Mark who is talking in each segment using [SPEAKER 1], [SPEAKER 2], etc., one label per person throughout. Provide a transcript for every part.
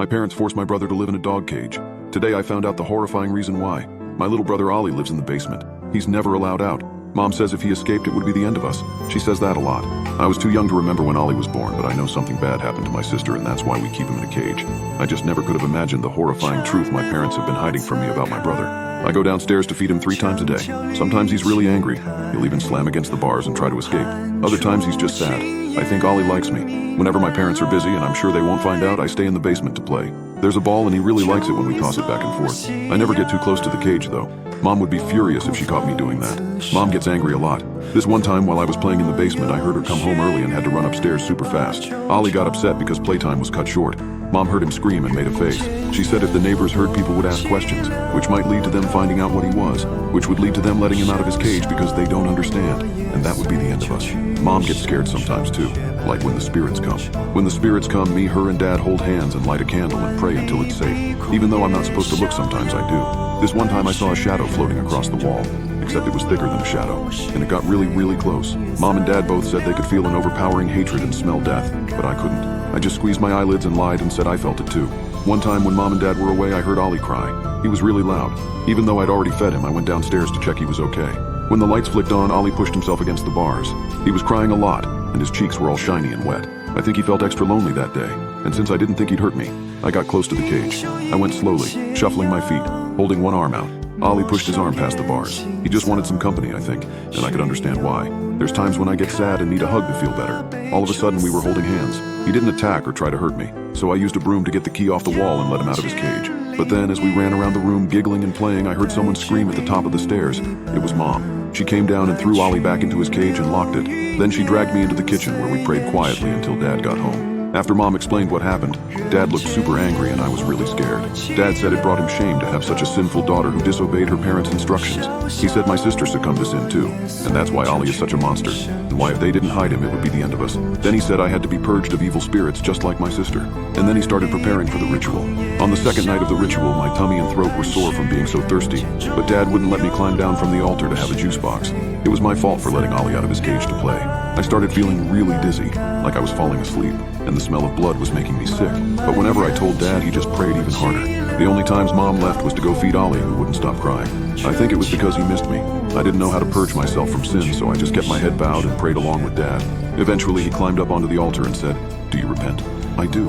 [SPEAKER 1] My parents forced my brother to live in a dog cage. Today I found out the horrifying reason why. My little brother Ollie lives in the basement. He's never allowed out. Mom says if he escaped, it would be the end of us. She says that a lot. I was too young to remember when Ollie was born, but I know something bad happened to my sister, and that's why we keep him in a cage. I just never could have imagined the horrifying truth my parents have been hiding from me about my brother. I go downstairs to feed him 3 times a day. Sometimes he's really angry. He'll even slam against the bars and try to escape. Other times he's just sad. I think Ollie likes me. Whenever my parents are busy, and I'm sure they won't find out, I stay in the basement to play. There's a ball and he really likes it when we toss it back and forth. I never get too close to the cage though. Mom would be furious if she caught me doing that. Mom gets angry a lot. This one time while I was playing in the basement, I heard her come home early and had to run upstairs super fast. Ollie got upset because playtime was cut short. Mom heard him scream and made a face. She said if the neighbors heard, people would ask questions, which might lead to them finding out what he was, which would lead to them letting him out of his cage because they don't understand, and that would be the end of us. Mom gets scared sometimes too, like when the spirits come. When the spirits come, me, her, and Dad hold hands and light a candle and pray until it's safe. Even though I'm not supposed to look, sometimes I do. This one time I saw a shadow floating across the wall, except it was thicker than a shadow, and it got really, really close. Mom and Dad both said they could feel an overpowering hatred and smell death, but I couldn't. I just squeezed my eyelids and lied and said I felt it too. One time when Mom and Dad were away, I heard Ollie cry. He was really loud. Even though I'd already fed him, I went downstairs to check he was okay. When the lights flicked on, Ollie pushed himself against the bars. He was crying a lot, and his cheeks were all shiny and wet. I think he felt extra lonely that day, and since I didn't think he'd hurt me, I got close to the cage. I went slowly, shuffling my feet, holding one arm out. Ollie pushed his arm past the bars. He just wanted some company, I think, and I could understand why. There's times when I get sad and need a hug to feel better. All of a sudden, we were holding hands. He didn't attack or try to hurt me, so I used a broom to get the key off the wall and let him out of his cage. But then, as we ran around the room giggling and playing, I heard someone scream at the top of the stairs. It was Mom. She came down and threw Ollie back into his cage and locked it. Then she dragged me into the kitchen where we prayed quietly until Dad got home. After Mom explained what happened, Dad looked super angry and I was really scared. Dad said it brought him shame to have such a sinful daughter who disobeyed her parents' instructions. He said my sister succumbed to sin too, and that's why Ollie is such a monster, and why if they didn't hide him, it would be the end of us. Then he said I had to be purged of evil spirits just like my sister. And then he started preparing for the ritual. On the second night of the ritual, my tummy and throat were sore from being so thirsty, but Dad wouldn't let me climb down from the altar to have a juice box. It was my fault for letting Ollie out of his cage to play. I started feeling really dizzy, like I was falling asleep, and the smell of blood was making me sick. But whenever I told Dad, he just prayed even harder. The only times Mom left was to go feed Ollie, who wouldn't stop crying. I think it was because he missed me. I didn't know how to purge myself from sin, so I just kept my head bowed and prayed along with Dad. Eventually, he climbed up onto the altar and said, "Do you repent?" I do.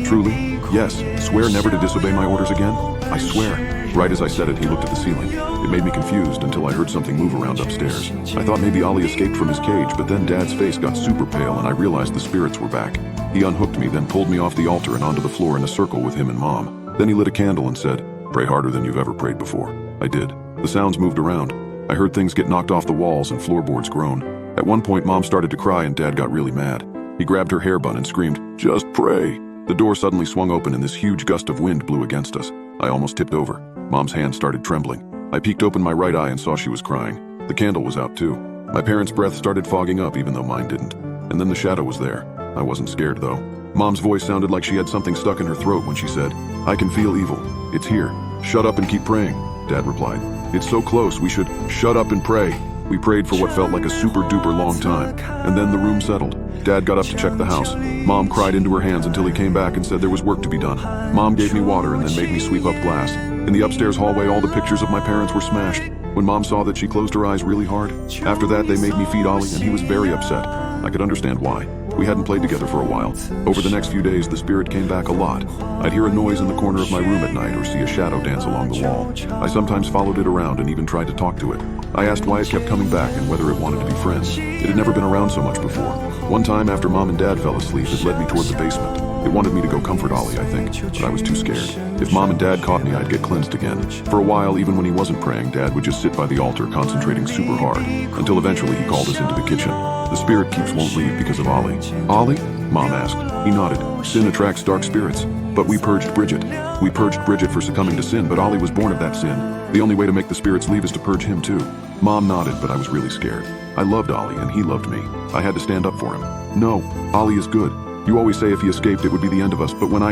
[SPEAKER 1] Truly? Yes. Swear never to disobey my orders again? I swear. Right as I said it, he looked at the ceiling. It made me confused until I heard something move around upstairs. I thought maybe Ollie escaped from his cage, but then Dad's face got super pale and I realized the spirits were back. He unhooked me, then pulled me off the altar and onto the floor in a circle with him and Mom. Then he lit a candle and said, "Pray harder than you've ever prayed before." I did. The sounds moved around. I heard things get knocked off the walls and floorboards groan. At one point, Mom started to cry and Dad got really mad. He grabbed her hair bun and screamed, "Just pray." The door suddenly swung open and this huge gust of wind blew against us. I almost tipped over. Mom's hand started trembling. I peeked open my right eye and saw she was crying. The candle was out too. My parents' breath started fogging up even though mine didn't. And then the shadow was there. I wasn't scared though. Mom's voice sounded like she had something stuck in her throat when she said, "I can feel evil. It's here. Shut up and keep praying." Dad replied, "It's so close, we should shut up and pray." We prayed for what felt like a super duper long time, and then the room settled. Dad got up to check the house. Mom cried into her hands until he came back and said there was work to be done. Mom gave me water and then made me sweep up glass. In the upstairs hallway, all the pictures of my parents were smashed. When Mom saw that, she closed her eyes really hard. After that, they made me feed Ollie and he was very upset. I could understand why. We hadn't played together for a while. Over the next few days, the spirit came back a lot. I'd hear a noise in the corner of my room at night or see a shadow dance along the wall. I sometimes followed it around and even tried to talk to it. I asked why it kept coming back and whether it wanted to be friends. It had never been around so much before. One time after Mom and Dad fell asleep, it led me toward the basement. It wanted me to go comfort Ollie, I think, but I was too scared. If Mom and Dad caught me, I'd get cleansed again. For a while, even when he wasn't praying, Dad would just sit by the altar concentrating super hard, until eventually he called us into the kitchen. The spirit keeps won't leave because of Ollie. "Ollie?" Mom asked. He nodded. "Sin attracts dark spirits. But we purged Bridget. We purged Bridget for succumbing to sin, but Ollie was born of that sin. The only way to make the spirits leave is to purge him too." Mom nodded, but I was really scared. I loved Ollie and he loved me. I had to stand up for him. "No, Ollie is good. You always say if he escaped it would be the end of us, but when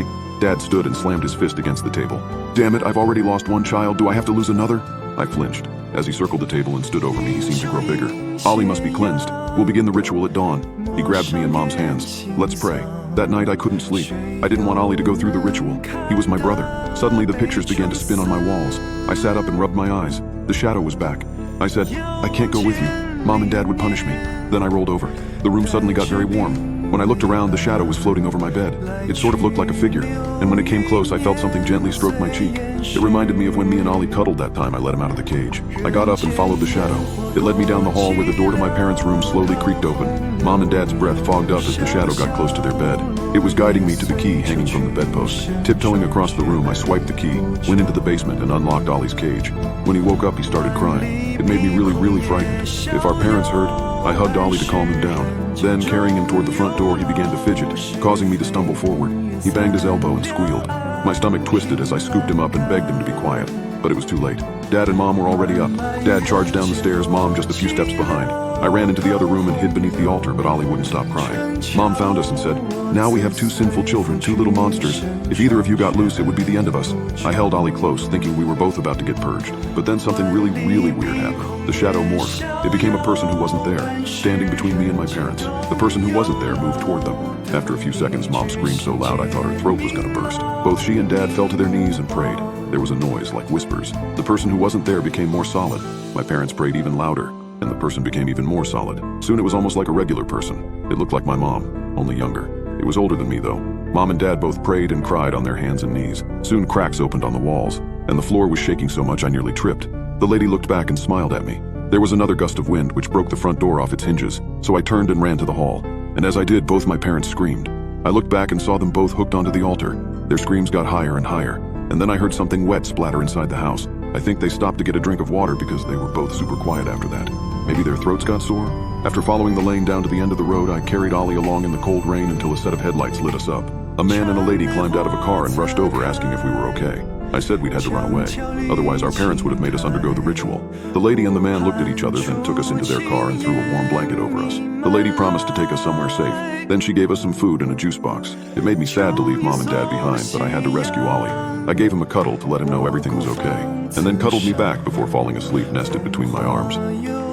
[SPEAKER 1] Dad stood and slammed his fist against the table. "Damn it, I've already lost one child. Do I have to lose another?" I flinched. As he circled the table and stood over me, he seemed to grow bigger. "Ollie must be cleansed. We'll begin the ritual at dawn." He grabbed me in Mom's hands. "Let's pray." That night I couldn't sleep. I didn't want Ollie to go through the ritual. He was my brother. Suddenly the pictures began to spin on my walls. I sat up and rubbed my eyes. The shadow was back. I said, "I can't go with you. Mom and Dad would punish me." Then I rolled over. The room suddenly got very warm. When I looked around, the shadow was floating over my bed. It sort of looked like a figure, and when it came close, I felt something gently stroke my cheek. It reminded me of when me and Ollie cuddled that time I let him out of the cage. I got up and followed the shadow. It led me down the hall where the door to my parents' room slowly creaked open. Mom and Dad's breath fogged up as the shadow got close to their bed. It was guiding me to the key hanging from the bedpost. Tiptoeing across the room, I swiped the key, went into the basement, and unlocked Ollie's cage. When he woke up, he started crying. It made me really frightened. If our parents heard, I hugged Ollie to calm him down. Then, carrying him toward the front door, he began to fidget, causing me to stumble forward. He banged his elbow and squealed. My stomach twisted as I scooped him up and begged him to be quiet. But it was too late. Dad and Mom were already up. Dad charged down the stairs, Mom just a few steps behind. I ran into the other room and hid beneath the altar, but Ollie wouldn't stop crying. Mom found us and said, "Now we have two sinful children, two little monsters. If either of you got loose, it would be the end of us." I held Ollie close, thinking we were both about to get purged. But then something really weird happened. The shadow morphed. It became a person who wasn't there, standing between me and my parents. The person who wasn't there moved toward them. After a few seconds, Mom screamed so loud I thought her throat was gonna burst. Both she and Dad fell to their knees and prayed. There was a noise like whispers. The person who wasn't there became more solid. My parents prayed even louder, and the person became even more solid. Soon it was almost like a regular person. It looked like my mom, only younger. It was older than me though. Mom and Dad both prayed and cried on their hands and knees. Soon cracks opened on the walls, and the floor was shaking so much I nearly tripped. The lady looked back and smiled at me. There was another gust of wind which broke the front door off its hinges, so I turned and ran to the hall. And as I did, both my parents screamed. I looked back and saw them both hooked onto the altar. Their screams got higher and higher, and then I heard something wet splatter inside the house. I think they stopped to get a drink of water because they were both super quiet after that. Maybe their throats got sore? After following the lane down to the end of the road, I carried Ollie along in the cold rain until a set of headlights lit us up. A man and a lady climbed out of a car and rushed over asking if we were okay. I said we'd had to run away. Otherwise, our parents would have made us undergo the ritual. The lady and the man looked at each other, then took us into their car and threw a warm blanket over us. The lady promised to take us somewhere safe. Then she gave us some food and a juice box. It made me sad to leave Mom and Dad behind, but I had to rescue Ollie. I gave him a cuddle to let him know everything was okay, and then cuddled me back before falling asleep nested between my arms.